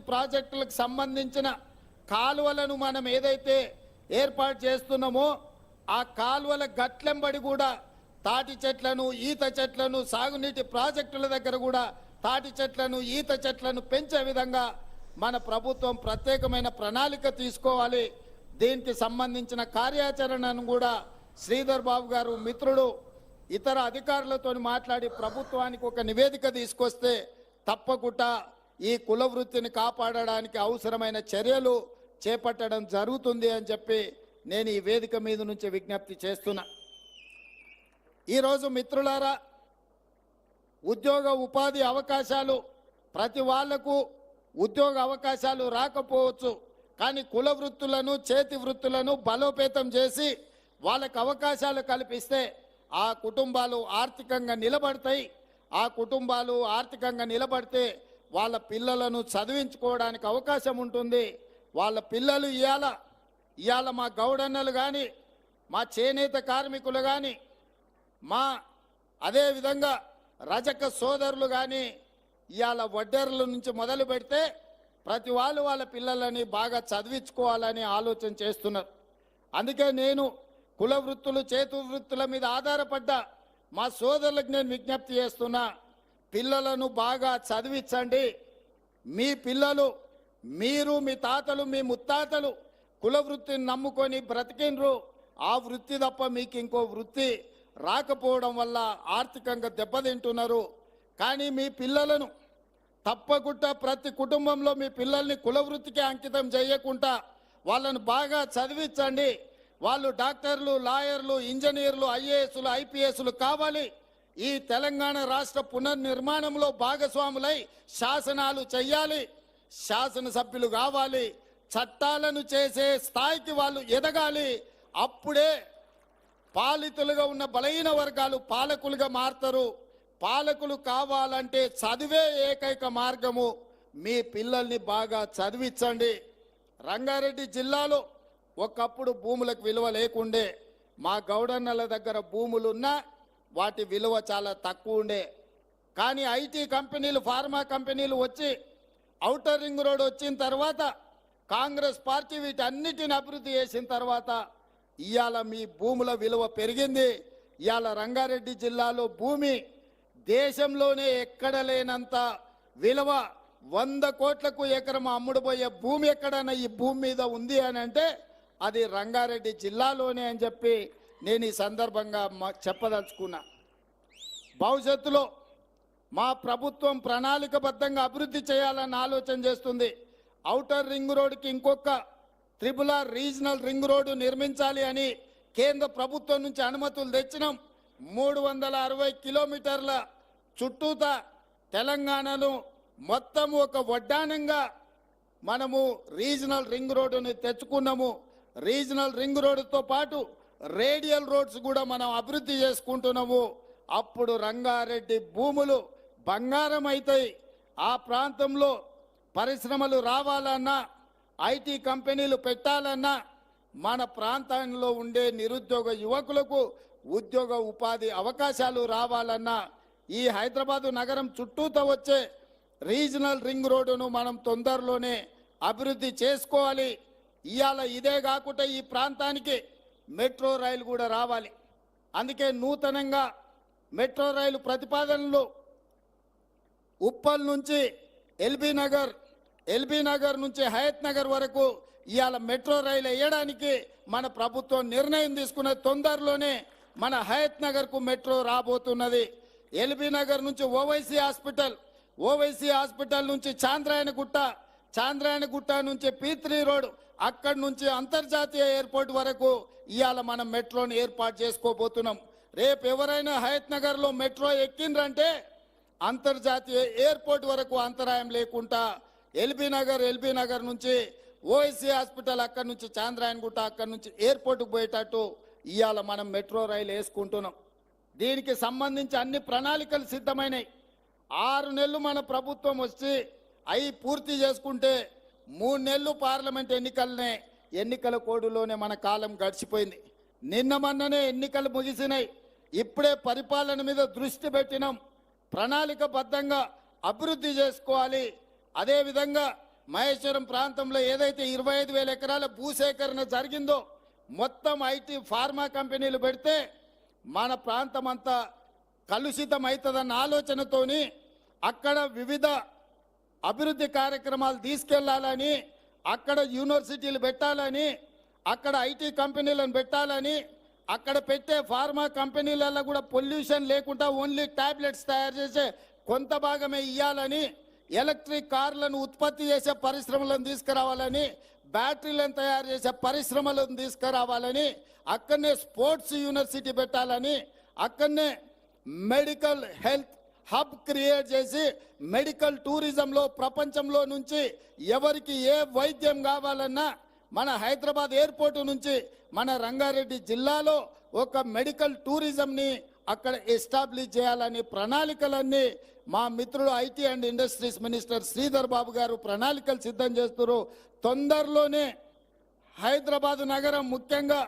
ప్రాజెక్టులకు సంబంధించిన కాలువలను మనం ఏదైతే ఏర్పాటు చేస్తున్నామో ఆ కాలువల గట్లెంబడి కూడా తాటి చెట్లను ఈత చెట్లను సాగునీటి ప్రాజెక్టుల దగ్గర కూడా తాటి చెట్లను ఈత చెట్లను పెంచే విధంగా మన ప్రభుత్వం ప్రత్యేకమైన ప్రణాళిక తీసుకోవాలి. దీనికి సంబంధించిన కార్యాచరణను కూడా శ్రీధర్ బాబు గారు మిత్రుడు ఇతర అధికారులతో మాట్లాడి ప్రభుత్వానికి ఒక నివేదిక తీసుకొస్తే తప్పకుండా ఈ కుల వృత్తిని కాపాడడానికి అవసరమైన చర్యలు చేపట్టడం జరుగుతుంది అని చెప్పి నేను ఈ వేదిక మీద నుంచి విజ్ఞప్తి చేస్తున్నా. ఈరోజు మిత్రులారా, ఉద్యోగ ఉపాధి అవకాశాలు ప్రతి వాళ్లకు ఉద్యోగ అవకాశాలు రాకపోవచ్చు, కానీ కుల వృత్తులను చేతి వృత్తులను బలోపేతం చేసి వాళ్ళకు అవకాశాలు కల్పిస్తే ఆ కుటుంబాలు ఆర్థికంగా నిలబడతాయి. ఆ కుటుంబాలు ఆర్థికంగా నిలబడితే వాళ్ళ పిల్లలను చదివించుకోవడానికి అవకాశం ఉంటుంది. వాళ్ళ పిల్లలు ఇవాళ మా గౌడన్నలు కానీ మా చేనేత కార్మికులు కానీ మా అదేవిధంగా రజక సోదరులు కానీ ఇవాళ వడ్డెర్ల నుంచి మొదలు పెడితే ప్రతి వాళ్ళు వాళ్ళ పిల్లలని బాగా చదివించుకోవాలని ఆలోచన చేస్తున్నారు. అందుకే నేను కుల వృత్తులు చేతు వృత్తుల మీద ఆధారపడ్డ మా సోదరులకు నేను విజ్ఞప్తి చేస్తున్నా, పిల్లలను బాగా చదివించండి. మీ పిల్లలు, మీరు మీ తాతలు మీ ముత్తాతలు కుల వృత్తిని నమ్ముకొని బ్రతికినరు. ఆ వృత్తి తప్ప మీకు ఇంకో వృత్తి రాకపోవడం వల్ల ఆర్థికంగా దెబ్బతింటున్నారు. కానీ మీ పిల్లలను తప్పకుండా ప్రతి కుటుంబంలో మీ పిల్లల్ని కుల వృత్తికి అంకితం చేయకుండా వాళ్ళను బాగా చదివించండి. వాళ్ళు డాక్టర్లు, లాయర్లు, ఇంజనీర్లు, ఐఏఎస్లు, ఐపీఎస్లు కావాలి. ఈ తెలంగాణ రాష్ట్ర పునర్నిర్మాణంలో భాగస్వాములై శాసనాలు చెయ్యాలి, శాసనసభ్యులు కావాలి, చట్టాలను చేసే స్థాయికి వాళ్ళు ఎదగాలి. అప్పుడే పాలితులుగా ఉన్న బలహీన వర్గాలు పాలకులుగా మారుతారు. పాలకులు కావాలంటే చదివే ఏకైక మార్గము. మీ పిల్లల్ని బాగా చదివించండి. రంగారెడ్డి జిల్లాలో ఒకప్పుడు భూములకు విలువ లేకుండే. మా గౌడన్నల దగ్గర భూములున్నా వాటి విలువ చాలా తక్కువ ఉండే. కానీ ఐటీ కంపెనీలు, ఫార్మా కంపెనీలు వచ్చి ఔటర్ రింగ్ రోడ్ వచ్చిన తర్వాత కాంగ్రెస్ పార్టీ వీటన్నిటిని అభివృద్ధి చేసిన తర్వాత ఇవాళ మీ భూముల విలువ పెరిగింది. ఇవాళ రంగారెడ్డి జిల్లాలో భూమి దేశంలోనే ఎక్కడ లేనంత విలువ, 100 కోట్లకు ఎకరం అమ్ముడుపోయే భూమి ఎక్కడైనా ఈ భూమి మీద ఉంది అని అంటే అది రంగారెడ్డి జిల్లాలోనే అని చెప్పి నేను ఈ సందర్భంగా చెప్పదలుచుకున్నా. భవిష్యత్తులో మా ప్రభుత్వం ప్రణాళికబద్ధంగా అభివృద్ధి చేయాలని ఆలోచన చేస్తుంది. ఔటర్ రింగ్ రోడ్డుకి ఇంకొక RRR రీజనల్ రింగ్ రోడ్డు నిర్మించాలి అని కేంద్ర ప్రభుత్వం నుంచి అనుమతులు తెచ్చినాం. 360 కిలోమీటర్ల చుట్టూతా తెలంగాణను మొత్తం ఒక వడ్డానంగా మనము రీజనల్ రింగ్ రోడ్డుని తెచ్చుకున్నాము. రీజనల్ రింగ్ రోడ్డుతో పాటు రేడియల్ రోడ్స్ కూడా మనం అభివృద్ధి చేసుకుంటున్నాము. అప్పుడు రంగారెడ్డి భూములు బంగారం అవుతాయి. ఆ ప్రాంతంలో పరిశ్రమలు రావాలన్నా, ఐటీ కంపెనీలు పెట్టాలన్నా, మన ప్రాంతంలో ఉండే నిరుద్యోగ యువకులకు ఉద్యోగ ఉపాధి అవకాశాలు రావాలన్నా ఈ హైదరాబాదు నగరం చుట్టూతో వచ్చే రీజనల్ రింగ్ రోడ్డును మనం తొందరలోనే అభివృద్ధి చేసుకోవాలి. ఇవాళ ఇదే కాకుండా ఈ ప్రాంతానికి మెట్రో రైలు కూడా రావాలి. అందుకే నూతనంగా మెట్రో రైలు ప్రతిపాదనలు ఉప్పల్ నుంచి ఎల్బీ నగర్ నుంచి హయత్ నగర్ వరకు ఇవాళ మెట్రో రైలు వేయడానికి మన ప్రభుత్వం నిర్ణయం తీసుకున్న తొందరలోనే మన హయత్ నగర్కు మెట్రో రాబోతున్నది. ఎల్బీ నగర్ నుంచి ఓవైసీ హాస్పిటల్ నుంచి చాంద్రాయణగుట్ట నుంచి P3 రోడ్, అక్కడి నుంచి అంతర్జాతీయ ఎయిర్పోర్ట్ వరకు ఇవాళ మనం మెట్రోని ఏర్పాటు చేసుకోబోతున్నాం. రేపు ఎవరైనా హయత్ నగర్లో మెట్రో ఎక్కిండ్రంటే అంతర్జాతీయ ఎయిర్పోర్ట్ వరకు అంతరాయం లేకుండా ఎల్బీ నగర్ నుంచి ఓవైసీ హాస్పిటల్, అక్కడి నుంచి చాంద్రాయణగుట్ట, అక్కడి నుంచి ఎయిర్పోర్ట్కు పోయేటట్టు ఇవాళ మనం మెట్రో రైలు వేసుకుంటున్నాం. దీనికి సంబంధించి అన్ని ప్రణాళికలు సిద్ధమైనాయి. 6 నెలలు మన ప్రభుత్వం వచ్చి అవి పూర్తి చేసుకుంటే 3 నెలలు పార్లమెంట్ ఎన్నికల కోడులోనే మన కాలం గడిచిపోయింది. నిన్న మొన్ననే ఎన్నికలు ముగిసినాయి. ఇప్పుడే పరిపాలన మీద దృష్టి పెట్టినాం. ప్రణాళికబద్ధంగా అభివృద్ధి చేసుకోవాలి. అదేవిధంగా మహేశ్వరం ప్రాంతంలో ఏదైతే 25,000 ఎకరాల భూసేకరణ జరిగిందో మొత్తం ఐటీ ఫార్మా కంపెనీలు పెడితే మన ప్రాంతం అంతా కలుషితం అవుతుందన్న ఆలోచనతోని అక్కడ వివిధ అభివృద్ధి కార్యక్రమాలు తీసుకెళ్లాలని, అక్కడ యూనివర్సిటీలు పెట్టాలని, అక్కడ ఐటీ కంపెనీలను పెట్టాలని, అక్కడ పెట్టే ఫార్మా కంపెనీలలో కూడా పొల్యూషన్ లేకుండా ఓన్లీ టాబ్లెట్స్ తయారు చేసే కొంత భాగమే ఇవ్వాలని, ఎలక్ట్రిక్ కార్లను ఉత్పత్తి చేసే పరిశ్రమలను తీసుకురావాలని, బ్యాటరీలను తయారు చేసే పరిశ్రమలను తీసుకురావాలని, అక్కడనే స్పోర్ట్స్ యూనివర్సిటీ పెట్టాలని, అక్కడనే మెడికల్ హెల్త్ హబ్ క్రియేట్ చేసి మెడికల్ టూరిజంలో ప్రపంచంలో నుంచి ఎవరికి ఏ వైద్యం కావాలన్నా మన హైదరాబాద్ ఎయిర్పోర్ట్ నుంచి మన రంగారెడ్డి జిల్లాలో ఒక మెడికల్ టూరిజంని అక్కడ ఎస్టాబ్లిష్ చేయాలని ప్రణాళికలన్నీ మా మిత్రుడు IT and industries minister Sridhar Babu గారు ప్రణాళికలు సిద్ధం చేస్తున్నారు. తొందరలోనే హైదరాబాద్ నగరం ముఖ్యంగా